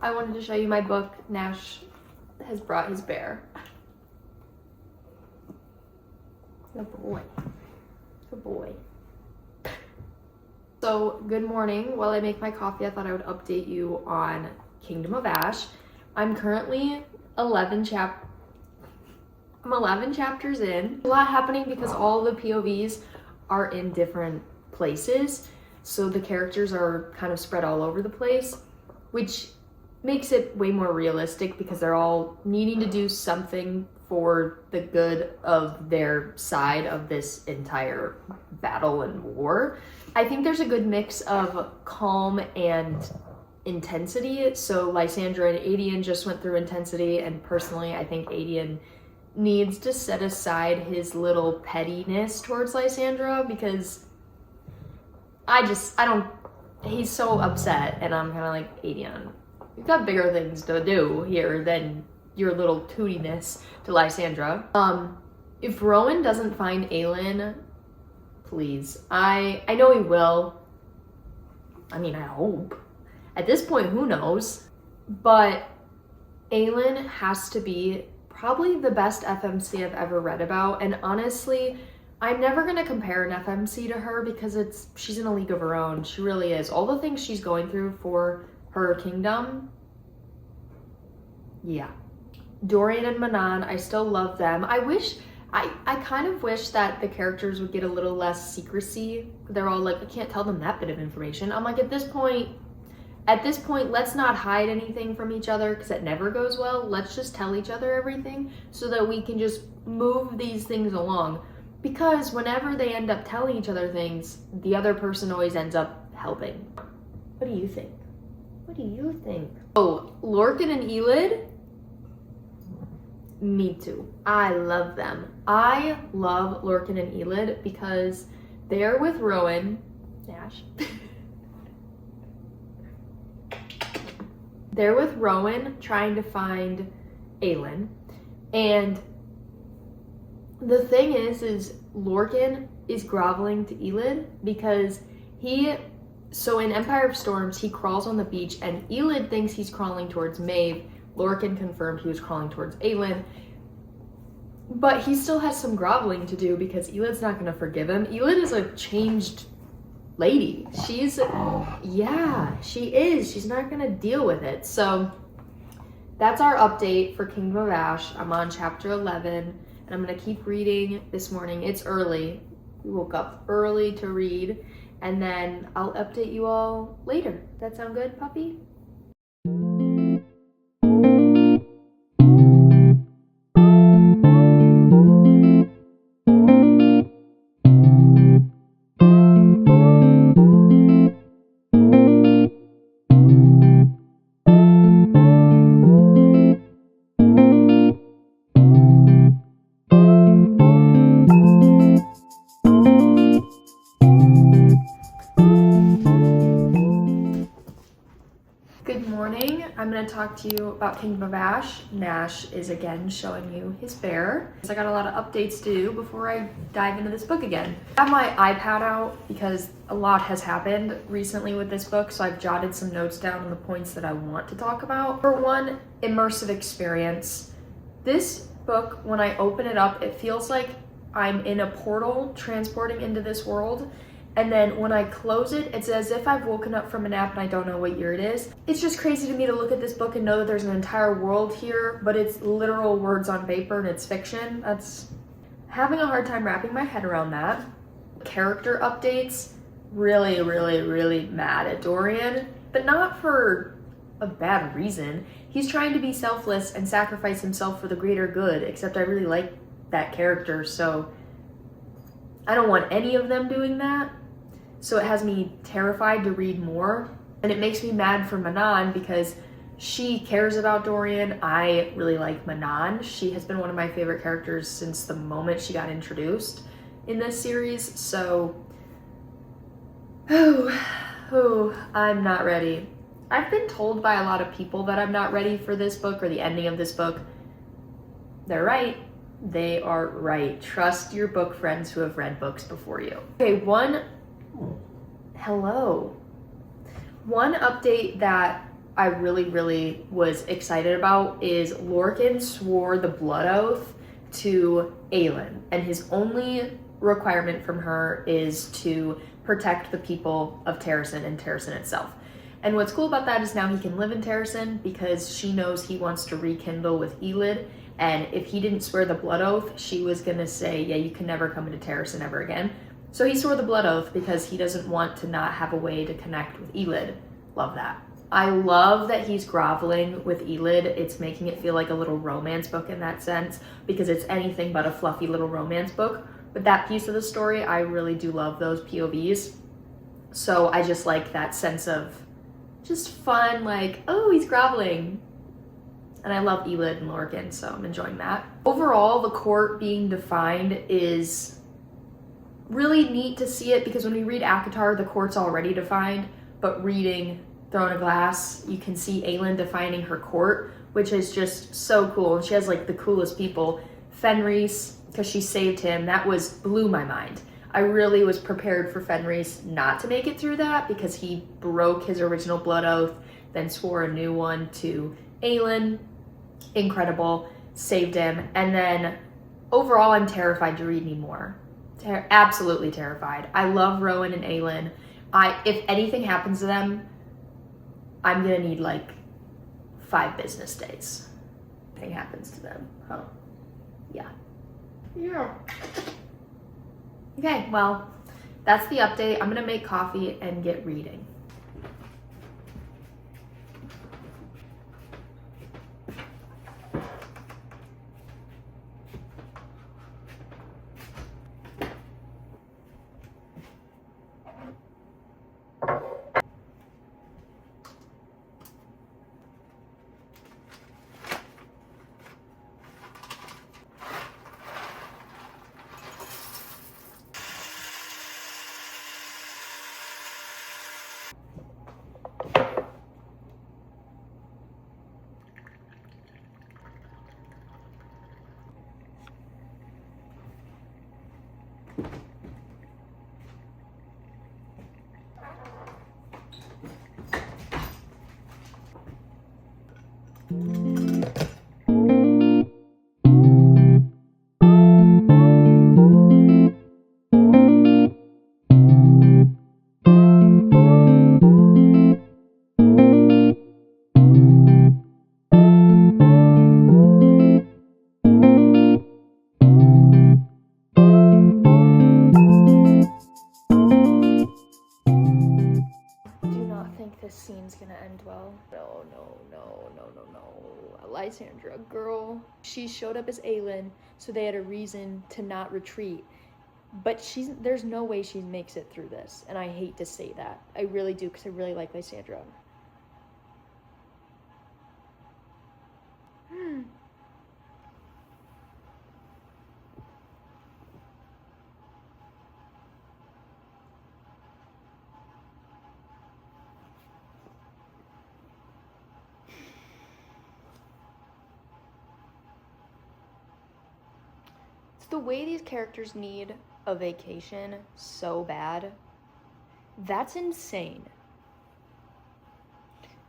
I wanted to show you my book. Nash has brought his bear. Good boy. Good boy. So, good morning. While I make my coffee, I thought I would update you on Kingdom of Ash. I'm currently 11 chapters in. A lot happening because all the POVs are in different places. So the characters are kind of spread all over the place, which makes it way more realistic because they're all needing to do something for the good of their side of this entire battle and war. I think there's a good mix of calm and intensity. So Lysandra and Aedion just went through intensity, and personally I think Aedion needs to set aside his little pettiness towards Lysandra because he's so upset, and I'm kind of like, Aedion, you've got bigger things to do here than your little tootiness to Lysandra. If Rowan doesn't find Aelin, please. I know he will. I mean, I hope. At this point, who knows? But Aelin has to be probably the best FMC I've ever read about, and honestly, I'm never gonna compare an FMC to her because she's in a league of her own. She really is. All the things she's going through for her kingdom, yeah. Dorian and Manon, I still love them. I kind of wish that the characters would get a little less secrecy. They're all like, I can't tell them that bit of information. I'm like, at this point, let's not hide anything from each other because it never goes well. Let's just tell each other everything so that we can just move these things along. Because whenever they end up telling each other things, the other person always ends up helping. What do you think? What do you think? Oh, Lorcan and Elid? Me too. I love them. I love Lorcan and Elid because they're with Rowan. Nash. They're with Rowan trying to find Aelin. And the thing is Lorcan is groveling to Elid because so in Empire of Storms, he crawls on the beach and Elid thinks he's crawling towards Maeve. Lorcan confirmed he was crawling towards Aelin. But he still has some groveling to do because Elid's not going to forgive him. Elid is a changed lady. Yeah, she is. She's not going to deal with it. So that's our update for Kingdom of Ash. I'm on chapter 11. And I'm gonna keep reading this morning. It's early. We woke up early to read, and then I'll update you all later. That sound good, puppy? I'm going to talk to you about Kingdom of Ash. Nash is again showing you his bear. So I got a lot of updates to do before I dive into this book again. I have my iPad out because a lot has happened recently with this book, so I've jotted some notes down on the points that I want to talk about. For one, immersive experience. This book, when I open it up, it feels like I'm in a portal transporting into this world. And then when I close it, it's as if I've woken up from a nap and I don't know what year it is. It's just crazy to me to look at this book and know that there's an entire world here, but it's literal words on paper and it's fiction. That's having a hard time wrapping my head around that. Character updates, really, really, really mad at Dorian, but not for a bad reason. He's trying to be selfless and sacrifice himself for the greater good, except I really like that character, so I don't want any of them doing that. So it has me terrified to read more. And it makes me mad for Manon because she cares about Dorian. I really like Manon. She has been one of my favorite characters since the moment she got introduced in this series. So, I'm not ready. I've been told by a lot of people that I'm not ready for this book or the ending of this book. They're right. They are right. Trust your book friends who have read books before you. Okay, one update that I really was excited about is Lorcan swore the blood oath to Aelin, and his only requirement from her is to protect the people of Terrasen and Terrasen itself. And what's cool about that is now he can live in Terrasen because she knows he wants to rekindle with Elid. And if he didn't swear the blood oath, she was gonna say, yeah, you can never come into Terrasen ever again. So he swore the blood oath because he doesn't want to not have a way to connect with Elid. Love that. I love that he's groveling with Elid. It's making it feel like a little romance book in that sense because it's anything but a fluffy little romance book. But that piece of the story, I really do love those POVs. So I just like that sense of just fun, like, oh, he's groveling. And I love Elid and Lorcan, so I'm enjoying that. Overall, the court being defined is really neat to see it because when we read ACOTAR, the court's already defined, but reading Throne of Glass, you can see Aelin defining her court, which is just so cool. And she has like the coolest people. Fenris, because she saved him, that blew my mind. I really was prepared for Fenris not to make it through that because he broke his original blood oath, then swore a new one to Aelin. Incredible, saved him. And then overall, I'm terrified to read any more. Absolutely terrified. I love Rowan and Aelin. If anything happens to them, I'm gonna need like 5 business days. If anything happens to them, yeah. Okay, well, that's the update. I'm gonna make coffee and get reading. This scene's gonna end well. No. Lysandra, girl. She showed up as Aelin, so they had a reason to not retreat. But there's no way she makes it through this, and I hate to say that. I really do, because I really like Lysandra. The way these characters need a vacation so bad, that's insane.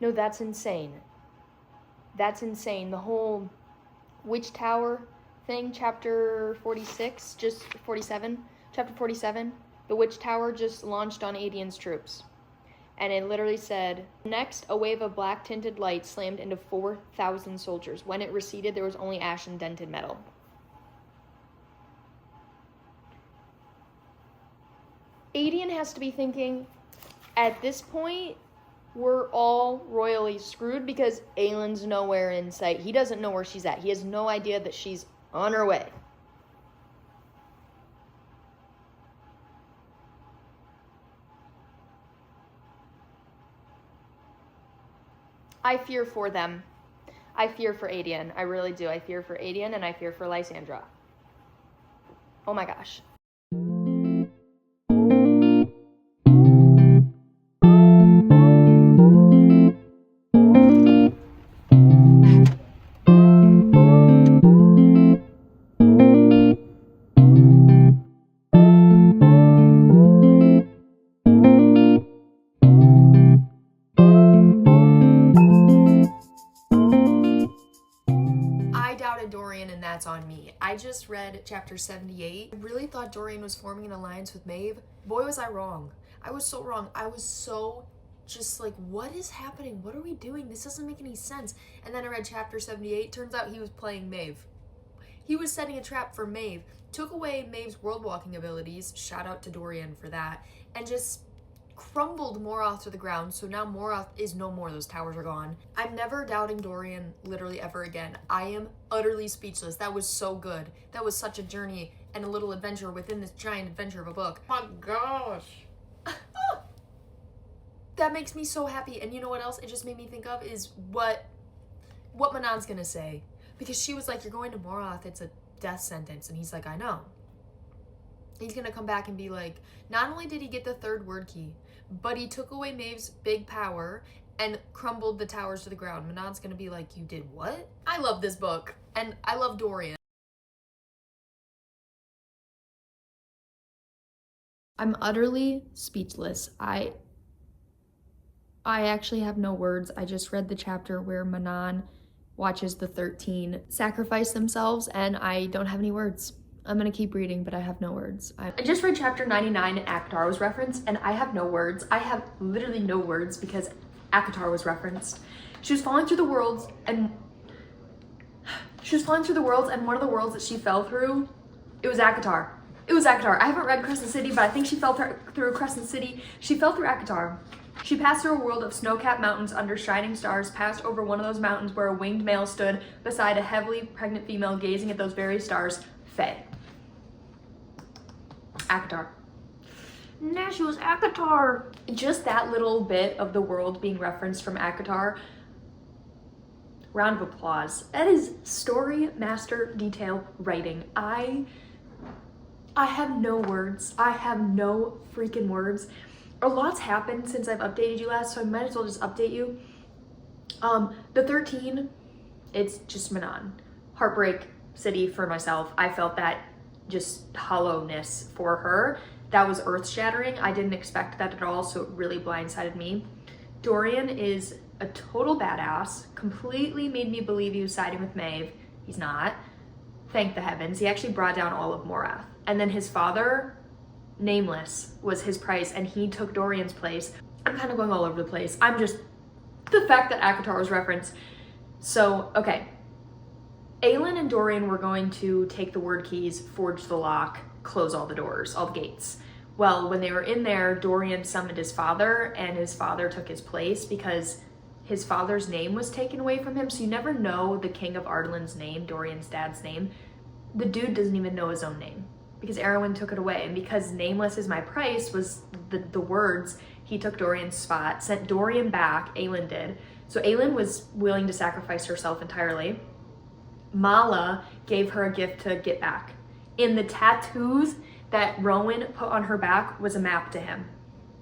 No, that's insane. That's insane. The whole Witch Tower thing, chapter 46, just 47, chapter 47, the Witch Tower just launched on Adian's troops. And it literally said, next, a wave of black tinted light slammed into 4,000 soldiers. When it receded, there was only ash and dented metal. Adian has to be thinking, at this point, we're all royally screwed because Aelin's nowhere in sight. He doesn't know where she's at. He has no idea that she's on her way. I fear for them. I fear for Adian. I really do. I fear for Adian and I fear for Lysandra. Oh my gosh. that's on me. I just read chapter 78. I really thought Dorian was forming an alliance with Maeve. Boy, was I wrong. I was so wrong. I was so just like, what is happening? What are we doing? This doesn't make any sense. And then I read chapter 78. Turns out he was playing Maeve. He was setting a trap for Maeve. Took away Maeve's world walking abilities. Shout out to Dorian for that. And just crumbled Moroth to the ground. So now Moroth is no more. Those towers are gone. I'm never doubting Dorian literally ever again. I am utterly speechless. That was so good. That was such a journey and a little adventure within this giant adventure of a book. My gosh. That makes me so happy. And you know what else it just made me think of is what Manon's gonna say. Because she was like, you're going to Moroth, it's a death sentence. And he's like, I know. He's gonna come back and be like, not only did he get the third word key, but he took away Maeve's big power and crumbled the towers to the ground. Manon's gonna be like, you did what? I love this book. And I love Dorian. I'm utterly speechless. I actually have no words. I just read the chapter where Manon watches the 13 sacrifice themselves, and I don't have any words. I'm gonna keep reading, but I have no words. I just read chapter 99 and ACOTAR was referenced, and I have no words. I have literally no words because ACOTAR was referenced. She was falling through the worlds, and one of the worlds that she fell through, it was ACOTAR. It was ACOTAR. I haven't read Crescent City, but I think she fell through Crescent City. She fell through ACOTAR. She passed through a world of snow-capped mountains under shining stars, passed over one of those mountains where a winged male stood beside a heavily pregnant female gazing at those very stars. Faye. ACOTAR. Nash was ACOTAR. Just that little bit of the world being referenced from ACOTAR. Round of applause. That is story master detail writing. I have no words. I have no freaking words. A lot's happened since I've updated you last, so I might as well just update you. The 13, it's just Manon. Heartbreak City for myself. I felt that just hollowness for her. That was earth-shattering. I didn't expect that at all, so it really blindsided me. Dorian is a total badass. Completely made me believe he was siding with Maeve. He's not. Thank the heavens. He actually brought down all of Moroth. And then his father, Nameless, was his price, and he took Dorian's place. I'm kind of going all over the place. I'm just, the fact that ACOTAR was referenced. So, okay. Aelin and Dorian were going to take the word keys, forge the lock, close all the doors, all the gates. Well, when they were in there, Dorian summoned his father, and his father took his place because his father's name was taken away from him. So you never know the King of Ardenland's name, Dorian's dad's name. The dude doesn't even know his own name because Erwin took it away. And because Nameless is my price was the words, he took Dorian's spot, sent Dorian back, Aelin did. So Aelin was willing to sacrifice herself entirely. Mala gave her a gift to get back. In the tattoos that Rowan put on her back was a map to him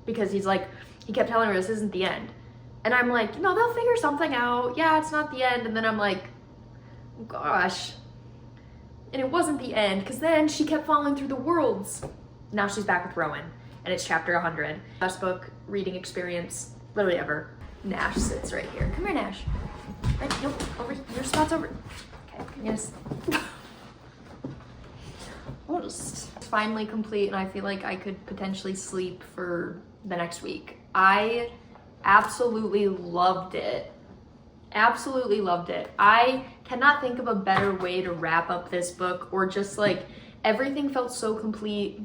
because he's like, he kept telling her this isn't the end. And I'm like, no, they'll figure something out. Yeah, it's not the end. And then I'm like, gosh. And it wasn't the end because then she kept falling through the worlds. Now she's back with Rowan and it's chapter 100. Best book reading experience literally ever. Nash sits right here. Come here, Nash. Right, nope, over, your spot's over. Okay, yes. It's finally complete and I feel like I could potentially sleep for the next week. I absolutely loved it. Absolutely loved it. I cannot think of a better way to wrap up this book, or just like everything felt so complete.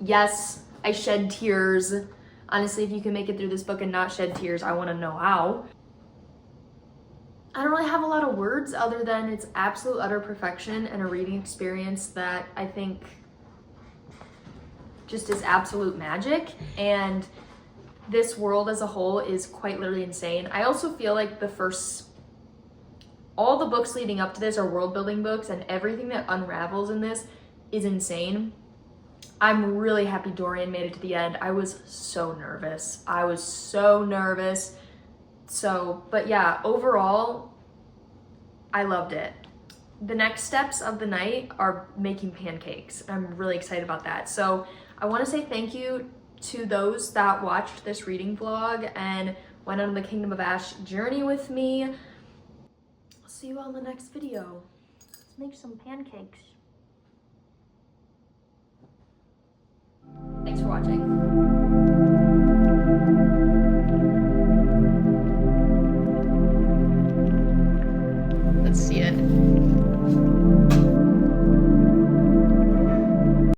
Yes, I shed tears. Honestly, if you can make it through this book and not shed tears, I want to know how. I don't really have a lot of words other than it's absolute utter perfection and a reading experience that I think just is absolute magic. And this world as a whole is quite literally insane. I also feel like all the books leading up to this are world building books, and everything that unravels in this is insane. I'm really happy Dorian made it to the end. I was so nervous. So, but yeah, overall, I loved it. The next steps of the night are making pancakes. I'm really excited about that. So I want to say thank you to those that watched this reading vlog and went on the Kingdom of Ash journey with me. I'll see you all in the next video. Let's make some pancakes. Thanks for watching.